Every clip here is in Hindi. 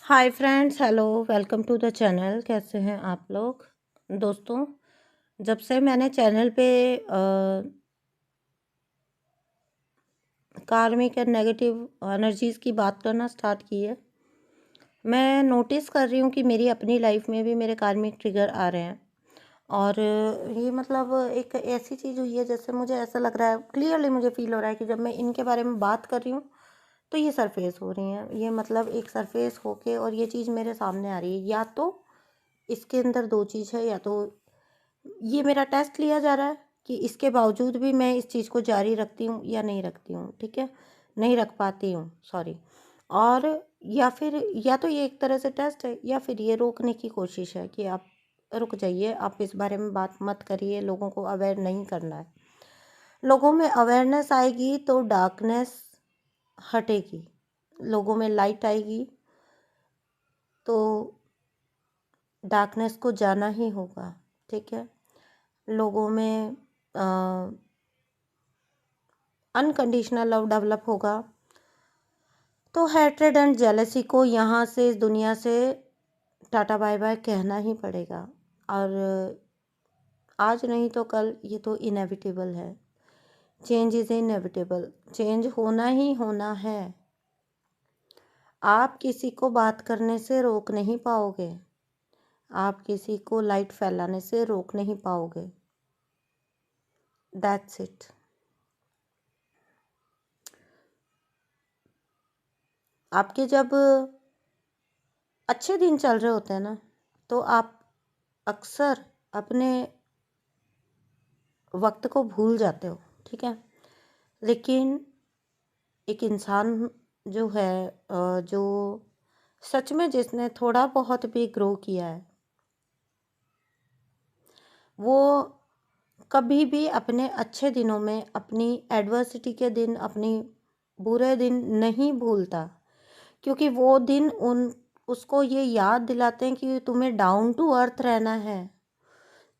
Hi friends, hello, welcome to the channel. कैसे हैं आप लोग दोस्तों? जब से मैंने चैनल पे कार्मिक एंड नेगेटिव एनर्जीज़ की बात करना स्टार्ट की है, मैं नोटिस कर रही हूँ कि मेरी अपनी लाइफ में भी मेरे कार्मिक ट्रिगर आ रहे हैं। और ये मतलब एक ऐसी चीज़ हुई है, जैसे मुझे ऐसा लग रहा है, क्लियरली मुझे फील हो रहा है कि जब मैं इनके बारे में बात कर रही हूँ तो ये सरफेस हो रही हैं। ये मतलब एक सरफेस होके और ये चीज़ मेरे सामने आ रही है। या तो इसके अंदर दो चीज़ है, या तो ये मेरा टेस्ट लिया जा रहा है कि इसके बावजूद भी मैं इस चीज़ को जारी रखती हूँ या नहीं रखती हूँ। ठीक है, नहीं रख पाती हूँ, सॉरी। और या फिर या तो ये एक तरह से टेस्ट है, या फिर ये रोकने की कोशिश है कि आप रुक जाइए, आप इस बारे में बात मत करिए, लोगों को अवेयर नहीं करना है। लोगों में अवेयरनेस आएगी तो डार्कनेस हटेगी, लोगों में लाइट आएगी तो डार्कनेस को जाना ही होगा। ठीक है, लोगों में अनकंडीशनल लव डेवलप होगा तो हैट्रेड एंड जेलसी को यहाँ से, इस दुनिया से टाटा बाय बाय कहना ही पड़ेगा। और आज नहीं तो कल ये तो इनेविटेबल है। चेंज इज़ इनेविटेबल, चेंज होना ही होना है। आप किसी को बात करने से रोक नहीं पाओगे, आप किसी को लाइट फैलाने से रोक नहीं पाओगे। That's it. आपके जब अच्छे दिन चल रहे होते हैं ना, तो आप अक्सर अपने वक्त को भूल जाते हो। ठीक है, लेकिन एक इंसान जो है, जो सच में जिसने थोड़ा बहुत भी ग्रो किया है, वो कभी भी अपने अच्छे दिनों में, अपनी एडवर्सिटी के दिन, अपनी बुरे दिन नहीं भूलता। क्योंकि वो दिन उसको ये याद दिलाते हैं कि तुम्हें डाउन टू अर्थ रहना है,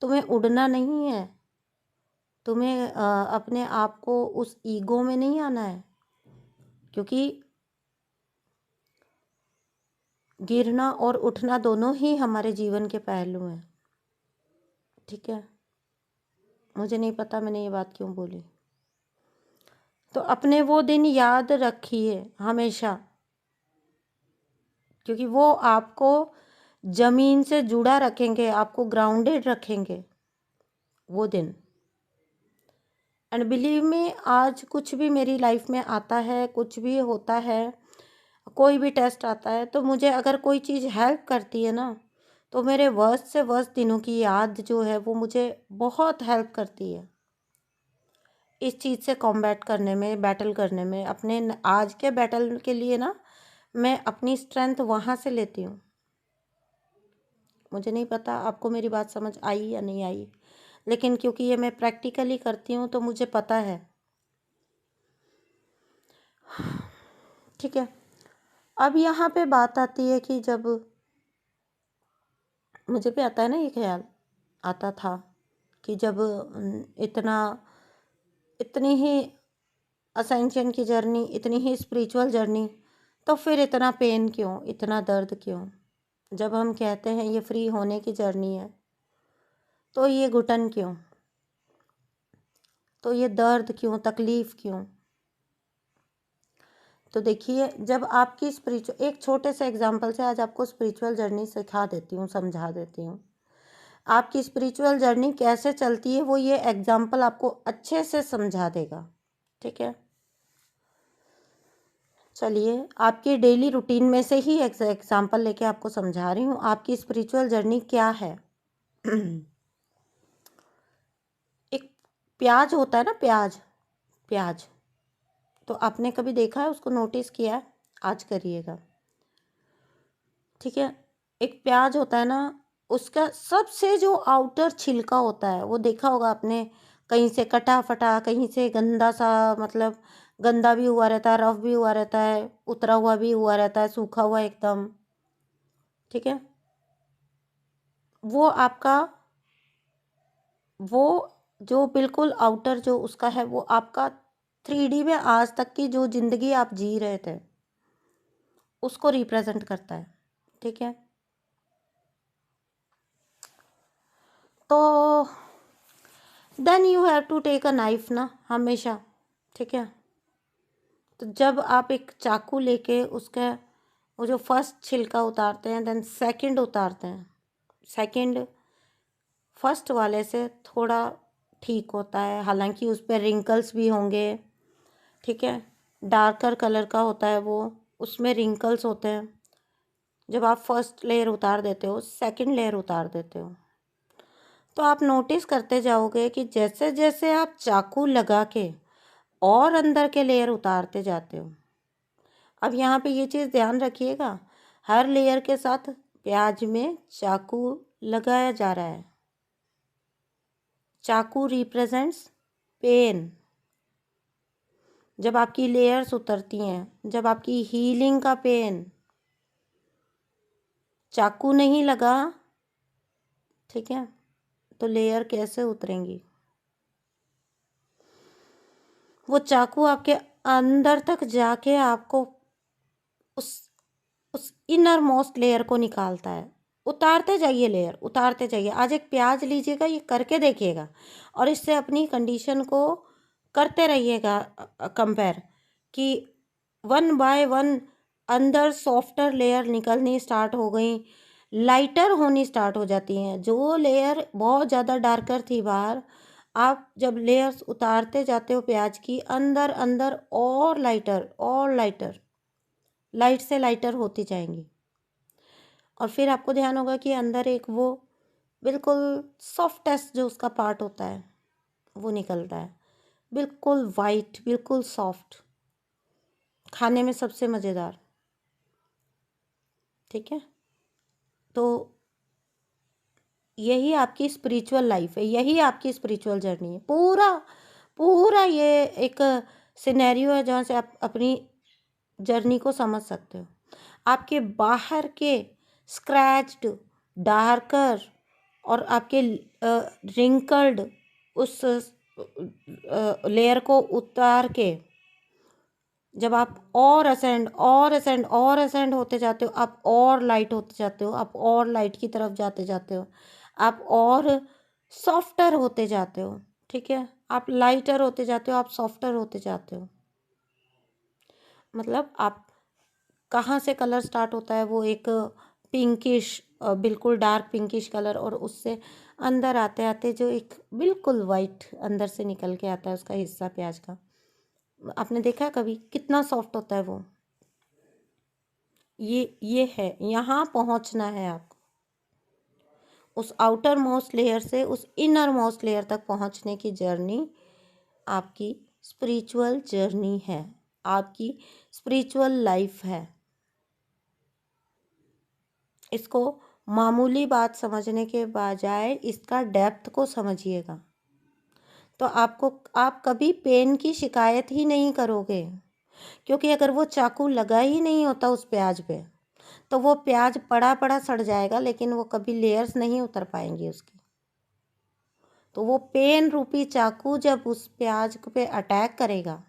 तुम्हें उड़ना नहीं है, तुम्हें अपने आप को उस ईगो में नहीं आना है। क्योंकि गिरना और उठना दोनों ही हमारे जीवन के पहलू हैं। ठीक है, मुझे नहीं पता मैंने ये बात क्यों बोली। तो अपने वो दिन याद रखिए हमेशा, क्योंकि वो आपको ज़मीन से जुड़ा रखेंगे, आपको ग्राउंडेड रखेंगे वो दिन। एंड बिलीव मी, आज कुछ भी मेरी लाइफ में आता है, कुछ भी होता है, कोई भी टेस्ट आता है, तो मुझे अगर कोई चीज़ हेल्प करती है ना, तो मेरे वर्स्ट से वर्स्ट दिनों की याद जो है वो मुझे बहुत हेल्प करती है इस चीज़ से कॉम्बैट करने में, बैटल करने में। अपने आज के बैटल के लिए ना, मैं अपनी स्ट्रेंथ वहाँ से लेती हूँ। मुझे नहीं पता आपको मेरी बात समझ आई या नहीं आई, लेकिन क्योंकि ये मैं प्रैक्टिकली करती हूँ तो मुझे पता है। ठीक है, अब यहाँ पे बात आती है कि जब मुझे भी आता है ना, ये ख्याल आता था कि जब इतनी ही असेंशन की जर्नी, इतनी ही स्पिरिचुअल जर्नी, तो फिर इतना पेन क्यों, इतना दर्द क्यों? जब हम कहते हैं ये फ्री होने की जर्नी है, तो ये घुटन क्यों, तो ये दर्द क्यों, तकलीफ़ क्यों? तो देखिए, जब आपकी स्पिरिचुअल, एक छोटे से एग्जांपल से आज आपको स्पिरिचुअल जर्नी सिखा देती हूँ, समझा देती हूँ। आपकी स्पिरिचुअल जर्नी कैसे चलती है, वो ये एग्जांपल आपको अच्छे से समझा देगा। ठीक है, चलिए, आपकी डेली रूटीन में से ही एग्जांपल लेके आपको समझा रही हूँ आपकी स्पिरिचुअल जर्नी क्या है। एक प्याज होता है ना, प्याज, प्याज तो आपने कभी देखा है, उसको नोटिस किया है? आज करिएगा। ठीक है, एक प्याज होता है ना, उसका सबसे जो आउटर छिलका होता है, वो देखा होगा आपने, कहीं से कटा फटा, कहीं से गंदा सा, मतलब गंदा भी हुआ रहता है, रफ भी हुआ रहता है, उतरा हुआ भी हुआ रहता है, सूखा हुआ एकदम। ठीक है, वो आपका, वो जो बिल्कुल आउटर जो उसका है, वो आपका 3D में आज तक की जो ज़िंदगी आप जी रहे थे उसको रिप्रेजेंट करता है। ठीक है। तो then you have to take a knife ना, हमेशा, ठीक है। तो जब आप एक चाकू लेके उसका वो जो फर्स्ट छिलका उतारते हैं, देन सेकंड उतारते हैं, सेकंड फर्स्ट वाले से थोड़ा ठीक होता है, हालांकि उस पर रिंकल्स भी होंगे, ठीक है। डार्कर कलर का होता है वो, उसमें रिंकल्स होते हैं। जब आप फर्स्ट लेयर उतार देते हो, सेकंड लेयर उतार देते हो, तो आप नोटिस करते जाओगे कि जैसे जैसे आप चाकू लगा के और अंदर के लेयर उतारते जाते हो। अब यहाँ पे ये चीज़ ध्यान रखिएगा, हर लेयर के साथ प्याज में चाकू लगाया जा रहा है। चाकू रिप्रेजेंट्स पेन। जब आपकी लेयर्स उतरती हैं, जब आपकी हीलिंग का पेन, चाकू नहीं लगा, ठीक है, तो लेयर कैसे उतरेंगी? वो चाकू आपके अंदर तक जाके आपको उस उस इनर मोस्ट लेयर को निकालता है। उतारते जाइए लेयर, उतारते जाइए। आज एक प्याज लीजिएगा, ये करके देखिएगा और इससे अपनी कंडीशन को करते रहिएगा कंपेयर, कि वन बाय वन अंदर सॉफ्टर लेयर निकलनी स्टार्ट हो गई, लाइटर होनी स्टार्ट हो जाती हैं। जो लेयर बहुत ज़्यादा डार्कर थी बाहर, आप जब लेयर्स उतारते जाते हो प्याज की, अंदर अंदर और लाइटर और लाइटर, लाइट से लाइटर होती जाएंगी। और फिर आपको ध्यान होगा कि अंदर एक वो बिल्कुल सॉफ्टेस्ट जो उसका पार्ट होता है वो निकलता है, बिल्कुल वाइट, बिल्कुल सॉफ्ट, खाने में सबसे मज़ेदार, ठीक है। तो यही आपकी स्पिरिचुअल लाइफ है, यही आपकी स्पिरिचुअल जर्नी है। पूरा पूरा ये एक सिनेरियो है जहाँ से आप अपनी जर्नी को समझ सकते हो। आपके बाहर के स्क्रैच्ड, डार्कर और आपके रिंकल्ड उस लेयर को उतार के जब आप और असेंड और असेंड और असेंड होते जाते हो, आप और लाइट होते जाते हो, आप और लाइट की तरफ जाते जाते हो, आप और सॉफ्टर होते जाते हो, ठीक है। आप लाइटर होते जाते हो, आप सॉफ्टर होते जाते हो। मतलब आप कहाँ से कलर स्टार्ट होता है, वो एक पिंकिश, बिल्कुल डार्क पिंकिश कलर, और उससे अंदर आते आते जो एक बिल्कुल वाइट अंदर से निकल के आता है उसका हिस्सा प्याज का, आपने देखा है कभी कितना सॉफ्ट होता है वो? ये है, यहाँ पहुँचना है आपको। उस आउटर मोस्ट लेयर से उस इनर मोस्ट लेयर तक पहुँचने की जर्नी आपकी स्पिरिचुअल जर्नी है, आपकी स्पिरिचुअल लाइफ है। इसको मामूली बात समझने के बजाय इसका डेप्थ को समझिएगा, तो आप कभी पेन की शिकायत ही नहीं करोगे। क्योंकि अगर वो चाकू लगा ही नहीं होता उस प्याज पे, तो वो प्याज पड़ा पड़ा सड़ जाएगा, लेकिन वो कभी लेयर्स नहीं उतर पाएंगी उसकी। तो वो पेन रूपी चाकू जब उस प्याज पे अटैक करेगा,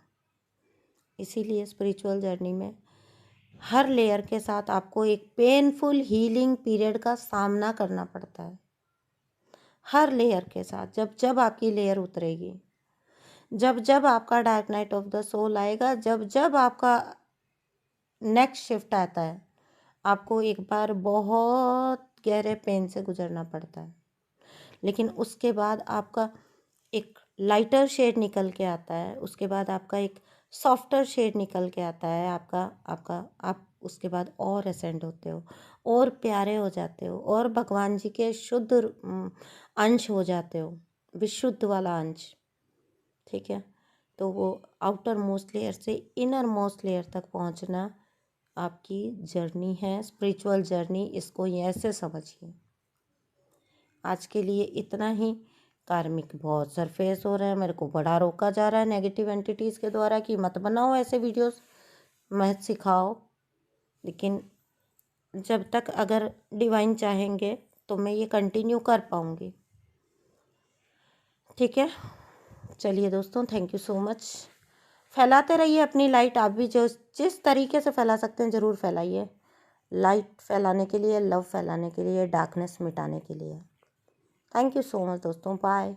इसीलिए स्पिरिचुअल जर्नी में हर लेयर के साथ आपको एक पेनफुल हीलिंग पीरियड का सामना करना पड़ता है। हर लेयर के साथ, जब जब आपकी लेयर उतरेगी, जब जब आपका dark night of the soul आएगा, जब जब आपका नेक्स्ट शिफ्ट आता है, आपको एक बार बहुत गहरे पेन से गुजरना पड़ता है, लेकिन उसके बाद आपका एक लाइटर शेड निकल के आता है, उसके बाद आपका एक सॉफ्टर शेड निकल के आता है, आप उसके बाद और असेंड होते हो, और प्यारे हो जाते हो, और भगवान जी के शुद्ध अंश हो जाते हो, विशुद्ध वाला अंश, ठीक है। तो वो आउटर मोस्ट लेयर से इनर मोस्ट लेयर तक पहुंचना आपकी जर्नी है, स्पिरिचुअल जर्नी। इसको ऐसे समझिए। आज के लिए इतना ही। कार्मिक बहुत सरफेस हो रहा है, मेरे को बड़ा रोका जा रहा है नेगेटिव एंटिटीज़ के द्वारा कि मत बनाओ ऐसे वीडियोस, मत सिखाओ। लेकिन जब तक अगर डिवाइन चाहेंगे तो मैं ये कंटिन्यू कर पाऊँगी, ठीक है। चलिए दोस्तों, थैंक यू सो मच। फैलाते रहिए अपनी लाइट, आप भी जो जिस तरीके से फैला सकते हैं ज़रूर फैलाइए। लाइट फैलाने के लिए, लव फैलाने के लिए, डार्कनेस मिटाने के लिए। थैंक यू सो मच दोस्तों, बाय।